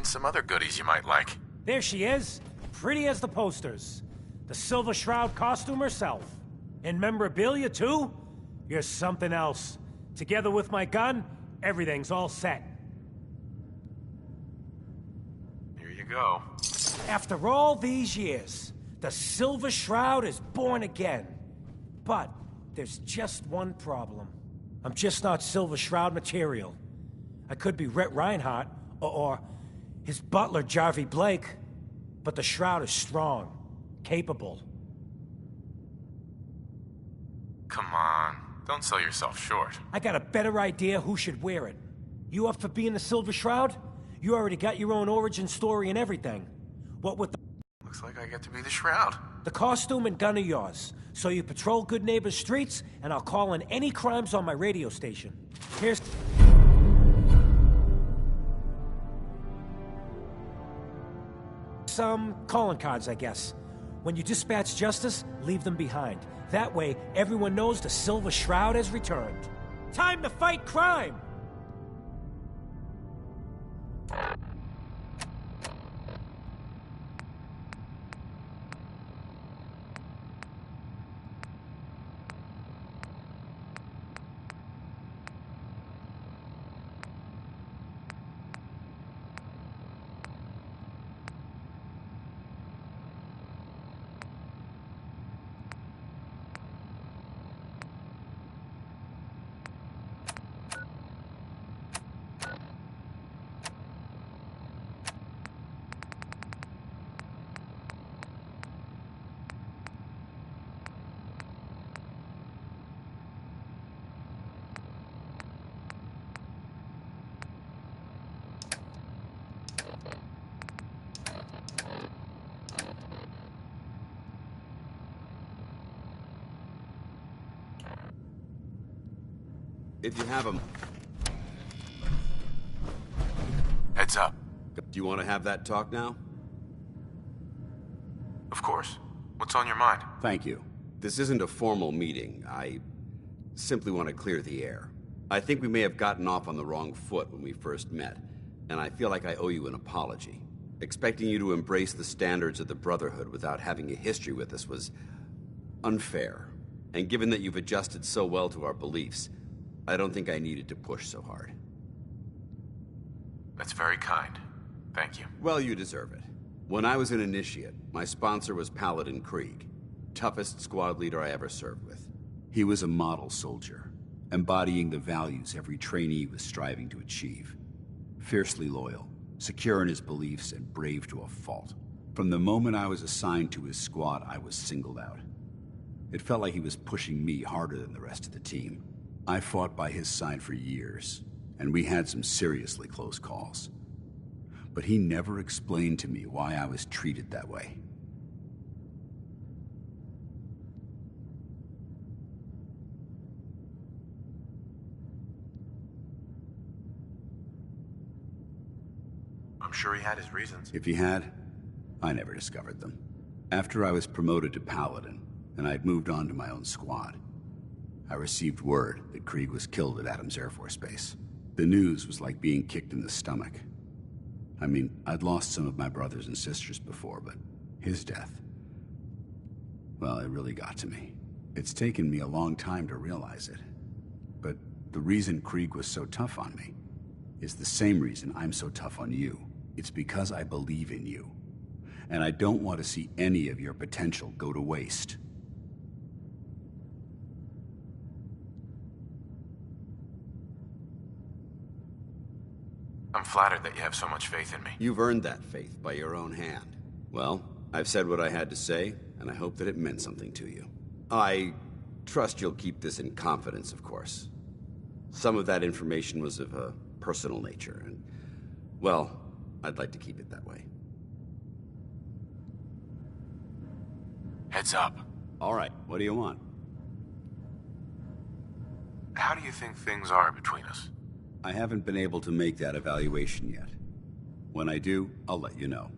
and some other goodies you might like. There she is, pretty as the posters. The Silver Shroud costume herself. And memorabilia, too? You're something else. Together with my gun, everything's all set. Here you go. After all these years, the Silver Shroud is born again. But there's just one problem. I'm just not Silver Shroud material. I could be Rhett Reinhardt, or his butler, Jarvie Blake. But the Shroud is strong, capable. Come on, don't sell yourself short. I got a better idea who should wear it. You up for being the Silver Shroud? You already got your own origin story and everything. What with the... Looks like I get to be the Shroud. The costume and gun are yours. So you patrol Good Neighbor's streets, and I'll call in any crimes on my radio station. Here's... some calling cards, I guess. When you dispatch justice, leave them behind. That way, everyone knows the Silver Shroud has returned. Time to fight crime! If you have them. Heads up. Do you want to have that talk now? Of course. What's on your mind? Thank you. This isn't a formal meeting. I simply want to clear the air. I think we may have gotten off on the wrong foot when we first met, and I feel like I owe you an apology. Expecting you to embrace the standards of the Brotherhood without having a history with us was unfair. And given that you've adjusted so well to our beliefs, I don't think I needed to push so hard. That's very kind. Thank you. Well, you deserve it. When I was an initiate, my sponsor was Paladin Krieg, toughest squad leader I ever served with. He was a model soldier, embodying the values every trainee was striving to achieve. Fiercely loyal, secure in his beliefs, and brave to a fault. From the moment I was assigned to his squad, I was singled out. It felt like he was pushing me harder than the rest of the team. I fought by his side for years, and we had some seriously close calls. But he never explained to me why I was treated that way. I'm sure he had his reasons. If he had, I never discovered them. After I was promoted to Paladin, and I'd moved on to my own squad, I received word that Krieg was killed at Adams Air Force Base. The news was like being kicked in the stomach. I mean, I'd lost some of my brothers and sisters before, but his death, well, it really got to me. It's taken me a long time to realize it. But the reason Krieg was so tough on me is the same reason I'm so tough on you. It's because I believe in you. And I don't want to see any of your potential go to waste. I'm flattered that you have so much faith in me. You've earned that faith by your own hand. Well, I've said what I had to say, and I hope that it meant something to you. I trust you'll keep this in confidence, of course. Some of that information was of a personal nature, and, well, I'd like to keep it that way. Heads up. All right, what do you want? How do you think things are between us? I haven't been able to make that evaluation yet. When I do, I'll let you know.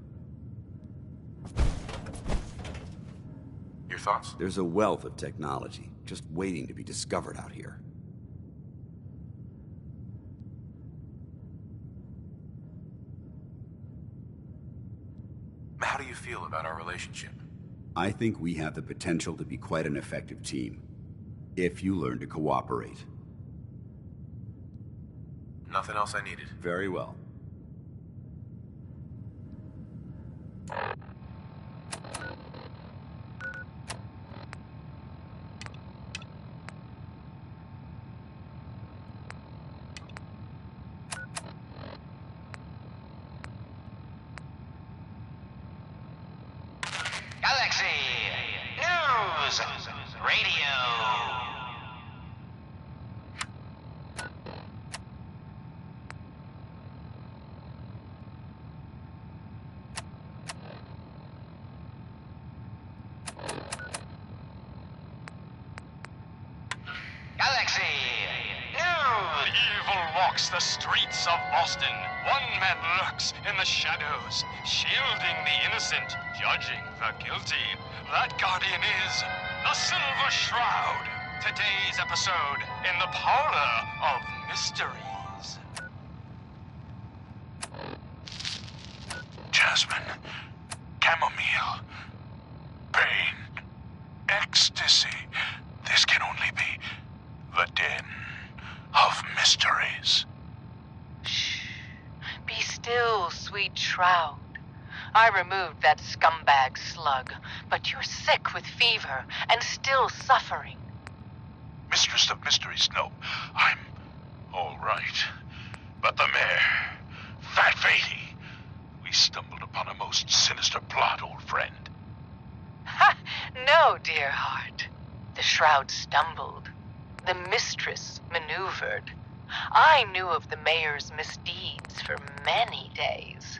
Your thoughts? There's a wealth of technology just waiting to be discovered out here. do you feel about our relationship? I think we have the potential to be quite an effective team, if you learn to cooperate. Nothing else I needed. Very well. Galaxy News Radio. Galaxy News! Evil walks the streets of Boston. One man lurks in the shadows, shielding the innocent, judging the guilty. That guardian is the Silver Shroud. Today's episode in the Parlor of Mysteries. Jasmine, chamomile, pain, ecstasy. This can only be the den of mysteries. Shh. Be still, sweet Shroud. I removed that scumbag slug, but you're sick with fever and still suffering. Mistress of Mysteries, no, I'm all right. But the mayor, Fat Fady, we stumbled upon a most sinister plot, old friend. Ha! No, dear heart. The Shroud stumbled. The mistress maneuvered. I knew of the mayor's misdeeds for many days.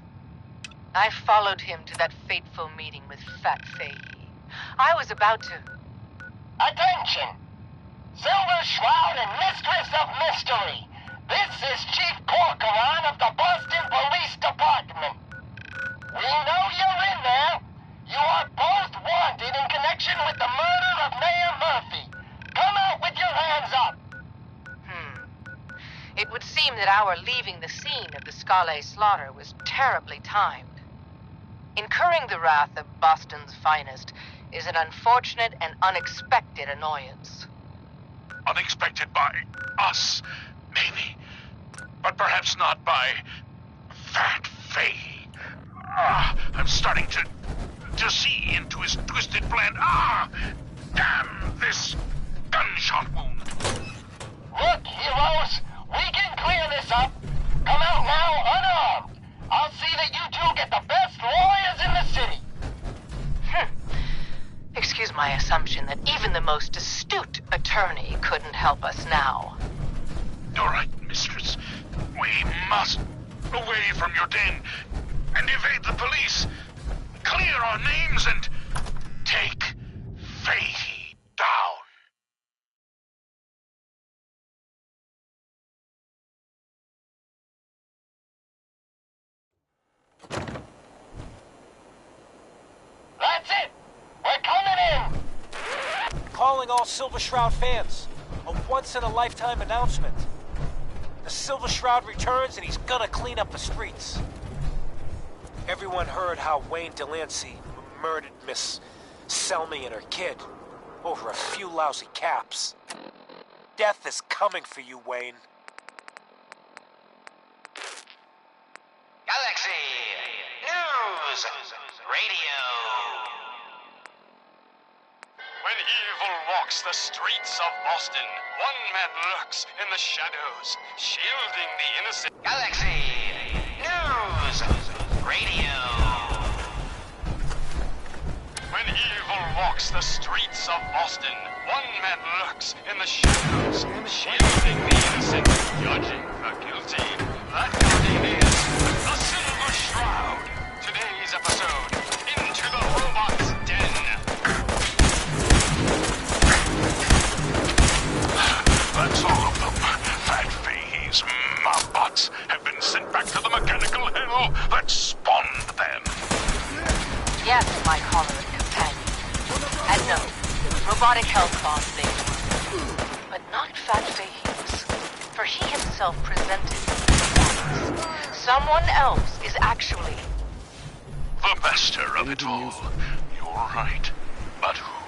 I followed him to that fateful meeting with Fat Fady. I was about to... Attention! Silver Shroud and Mistress of Mystery. This is Chief Corcoran of the Boston Police Department. We know you're in there. You are both wanted in connection with the murder of Mayor Murphy. Come out with your hands up. It would seem that our leaving the scene of the Scale slaughter was terribly timed. Incurring the wrath of Boston's finest is an unfortunate and unexpected annoyance. Unexpected by us, maybe. But perhaps not by Fat Fady. I'm starting to see into his twisted plan. Damn this gunshot wound. Look, heroes, we can clear this up. Come out now unarmed. I'll see that you two get the best lawyers in the city. Excuse my assumption that even the most astute attorney couldn't help us now. You're right, mistress. We must away from your den and evade the police. Clear our names and take Fady down. That's it. We're coming in. Calling all Silver Shroud fans. A once-in-a-lifetime announcement. The Silver Shroud returns and he's gonna clean up the streets. Everyone heard how Wayne Delancey murdered Miss Selmy and her kid over a few lousy caps. Death is coming for you, Wayne. Galaxy News Radio. When evil walks the streets of Boston, one man lurks in the shadows, shielding the innocent. Galaxy News Radio. When evil walks the streets of Boston, one man lurks in the shadows, shielding the innocent, judging the guilty. That guardian is the Silver Shroud. Today's episode, Into the Robot's Den. That's all of them. Fat Fady's Mobbots have been sent back to the mechanical hell that spawned them. Yes, my choleric companion. And no, robotic hellspawn they were. But not Fat Fady's. For he himself presented someone else is actually The master of it all. You're right. But who?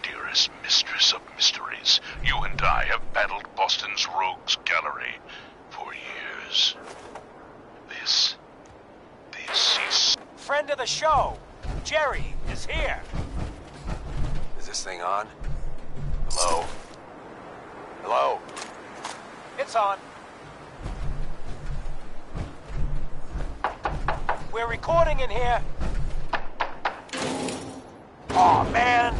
Dearest mistress of mysteries, you and I have battled Boston's rogues gallery for years. This is... Friend of the show, Jerry, is here. Is this thing on? Hello? Hello? It's on. We're recording in here. Aw, man.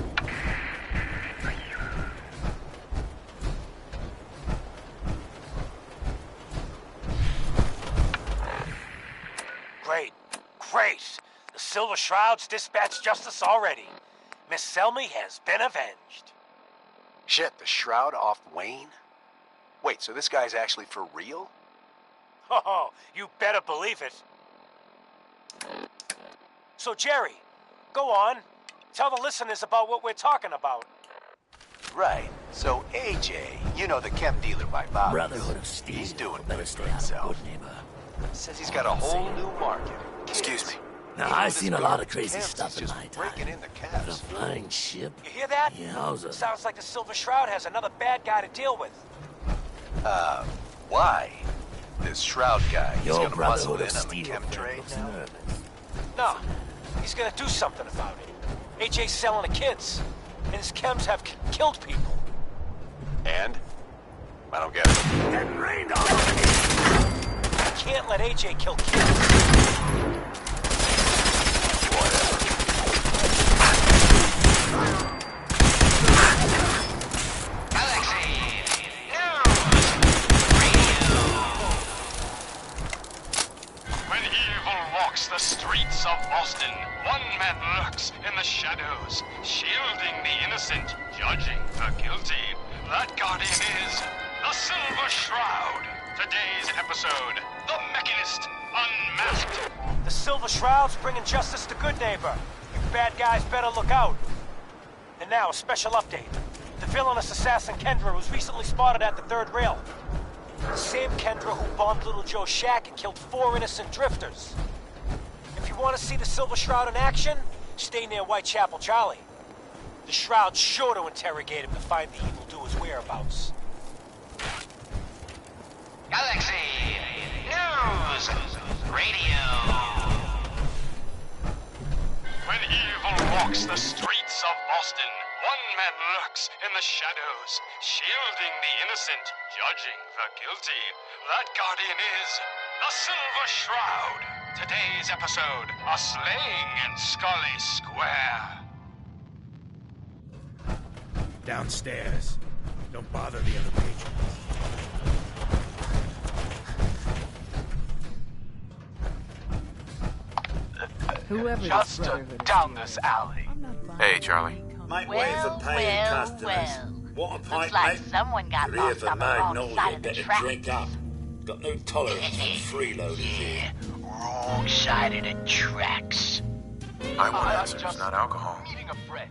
Great. The Silver Shroud's dispatched justice already. Miss Selmy has been avenged. Shit, the Shroud off Wayne? Wait, so this guy's actually for real? Oh, you better believe it. So, Jerry, go on. Tell the listeners about what we're talking about. Right. So AJ, you know the chem dealer by Bob. Brotherhood of Steel. He's doing Better good stay for out of himself. good neighbor. Says he's got a whole new market. Excuse me. Now, Even I've with seen this a lot of garbage crazy camps, stuff he's in just my time. breaking in the But a cabs. flying ship? You hear that? Yowza. Sounds like the Silver Shroud has another bad guy to deal with. Why? This Shroud guy, he's Your gonna muscle Brotherhood in of on the Steel chem trade looks now? nervous. No, he's gonna do something about it. AJ's selling the kids, and his chems have killed people. And? I don't get it. Getting rained on. You can't let AJ kill kids. Whatever. Galaxy News Radio. When evil walks the streets of Boston, one man lurks in the shadows, shielding the innocent, judging the guilty. That guardian is the Silver Shroud. Today's episode, The Mechanist Unmasked. The Silver Shroud's bringing justice to Good Neighbor. You bad guys better look out. And now, a special update. The villainous assassin Kendra was recently spotted at the third rail. The same Kendra who bombed Little Joe's shack and killed 4 innocent drifters. If you want to see the Silver Shroud in action, stay near Whitechapel Charlie. The Shroud's sure to interrogate him to find the evildoer's whereabouts. Galaxy News Radio. When evil walks the streets of Boston, one man lurks in the shadows, shielding the innocent, judging the guilty. That guardian is the Silver Shroud. Today's episode, a slaying in Scully Square. Downstairs. Don't bother the other patrons. Whoever Just this Brotherhood of down Steel this is, alley. I'm not buying Hey, Charlie. Make Well, way for paying well, customers. well. Want a Looks pint, like mate? someone got You're here lost for on the wrong Magnolia, side of the better track. drink up. Got no tolerance for freeloaders here. Wrong side of the tracks. I want answers, not alcohol. Meeting a friend.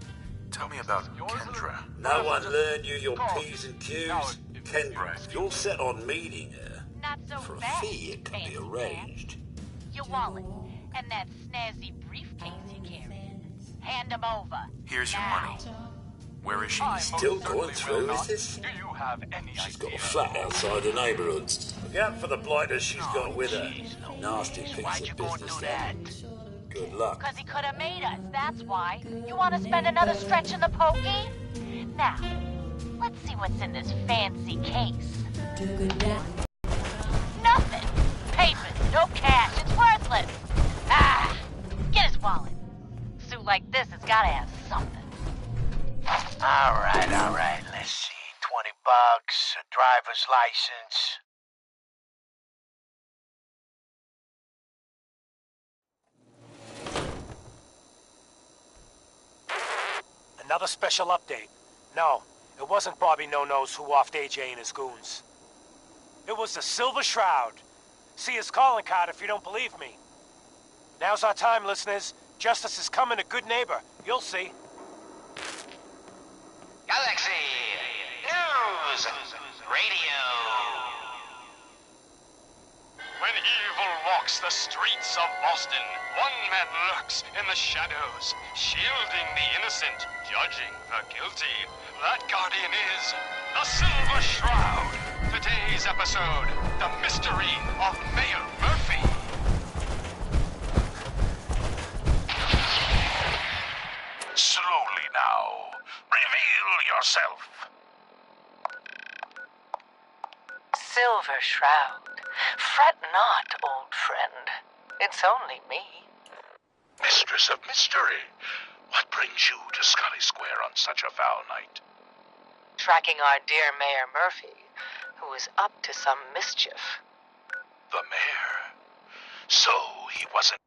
Tell me about Kendra. No one learned you your P's and Q's? Kendra, Right. you're set on meeting her. Not so For a fast, fee, it can be fancy arranged. man. Your wallet and that snazzy briefcase you carry. Hand them over. Here's your now. money. Where is she? Still going through, is this? Do you have any She's got idea? a flat outside the neighbourhood. Look out for the blighters she's got with her. Nasty piece Why'd you of go business, do that. that? Good luck. Cause he could have made us, that's why. You want to spend another stretch in the pokey? Now, let's see what's in this fancy case. Nothing. Papers, no cash, it's worthless. Ah, get his wallet. Suit like this has gotta have something. All right. Let's see. $20, a driver's license. Another special update. No, it wasn't Bobby No-Nose who offed AJ and his goons. It was the Silver Shroud. See his calling card if you don't believe me. Now's our time, listeners. Justice is coming to Good Neighbor. You'll see. Galaxy News Radio. When evil walks the streets of Boston. One man lurks in the shadows, shielding the innocent, judging the guilty. That guardian is the Silver Shroud. Today's episode, the mystery of Mayor Murphy. Slowly now. Reveal yourself. Silver Shroud. Fret not, old friend. It's only me. Mistress of Mystery, what brings you to Scully Square on such a foul night? Tracking our dear Mayor Murphy, who is up to some mischief. The mayor? So he wasn't...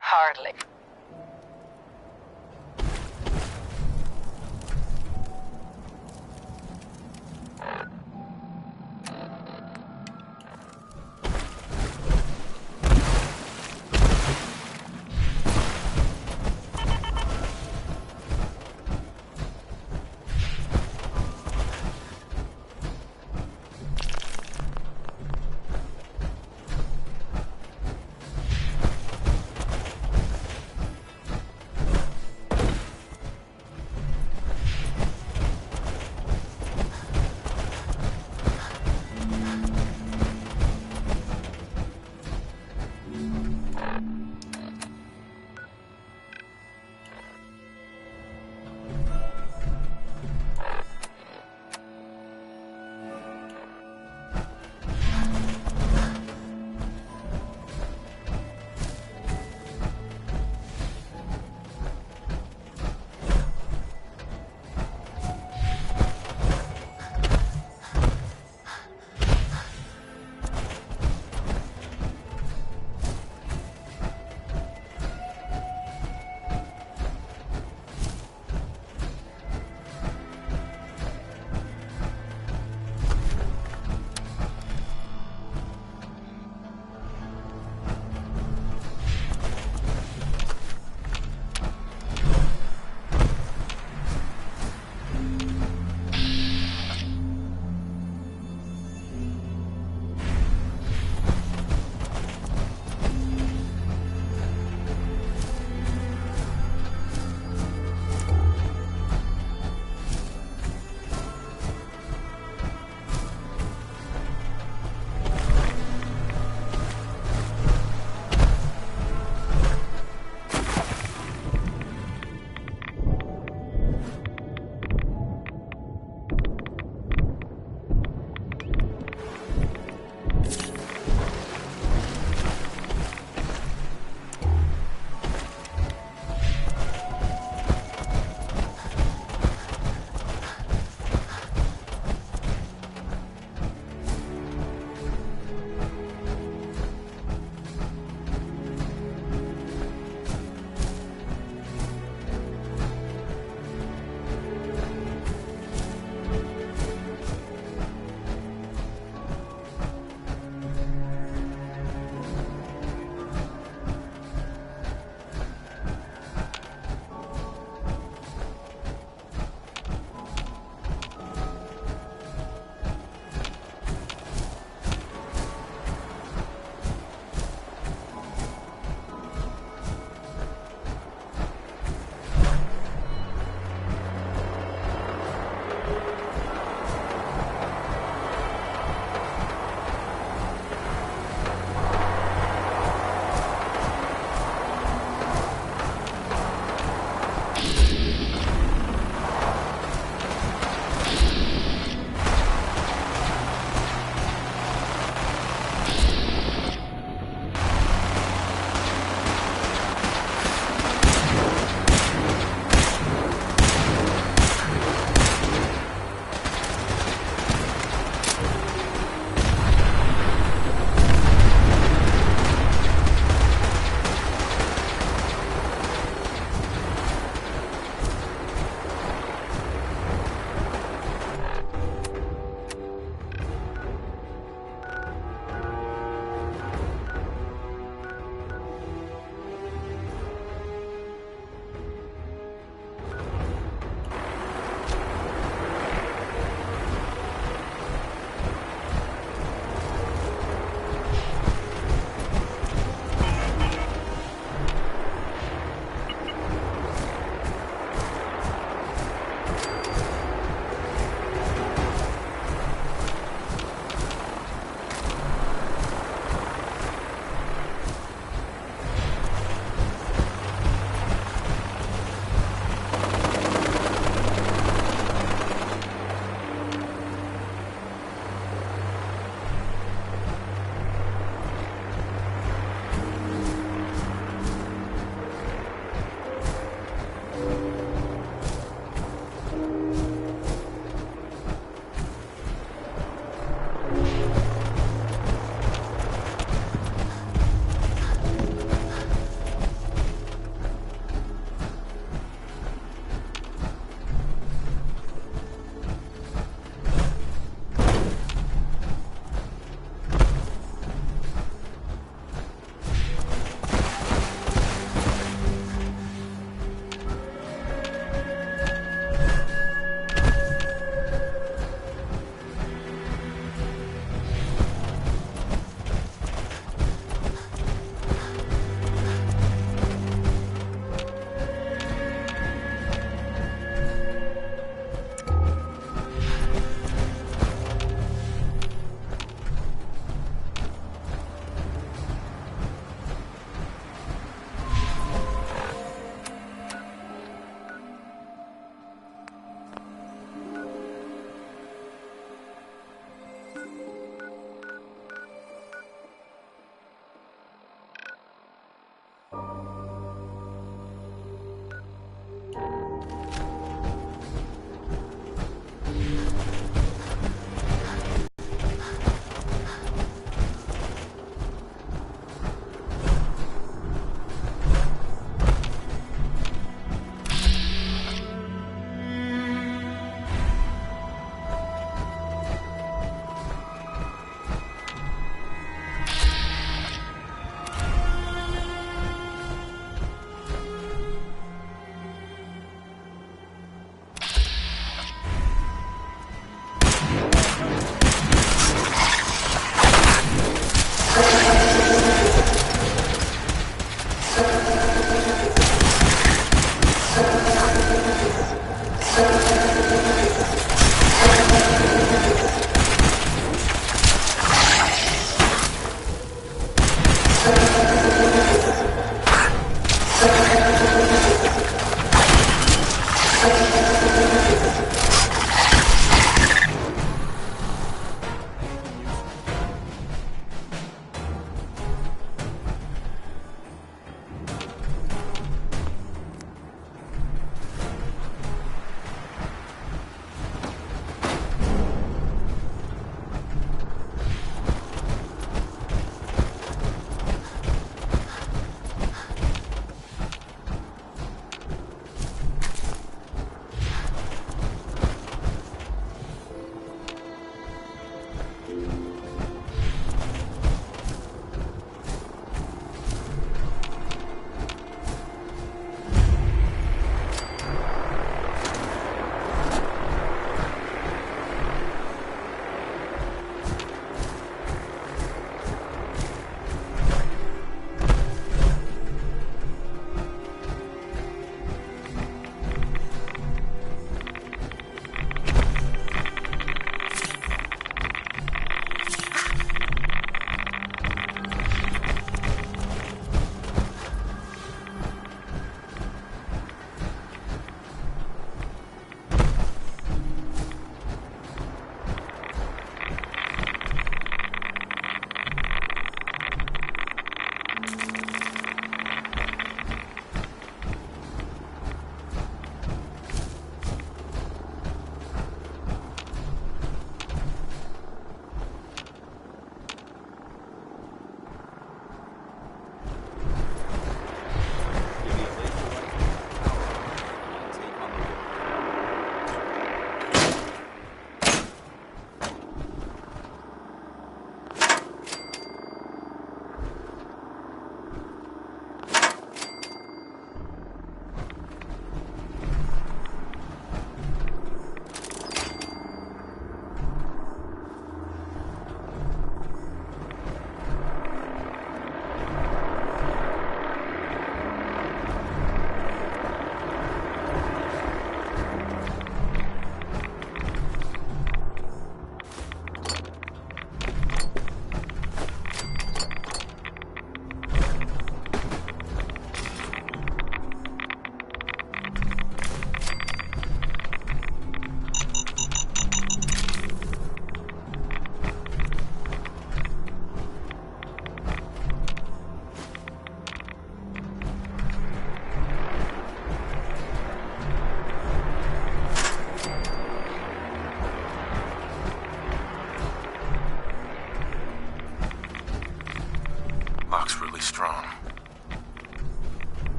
Hardly.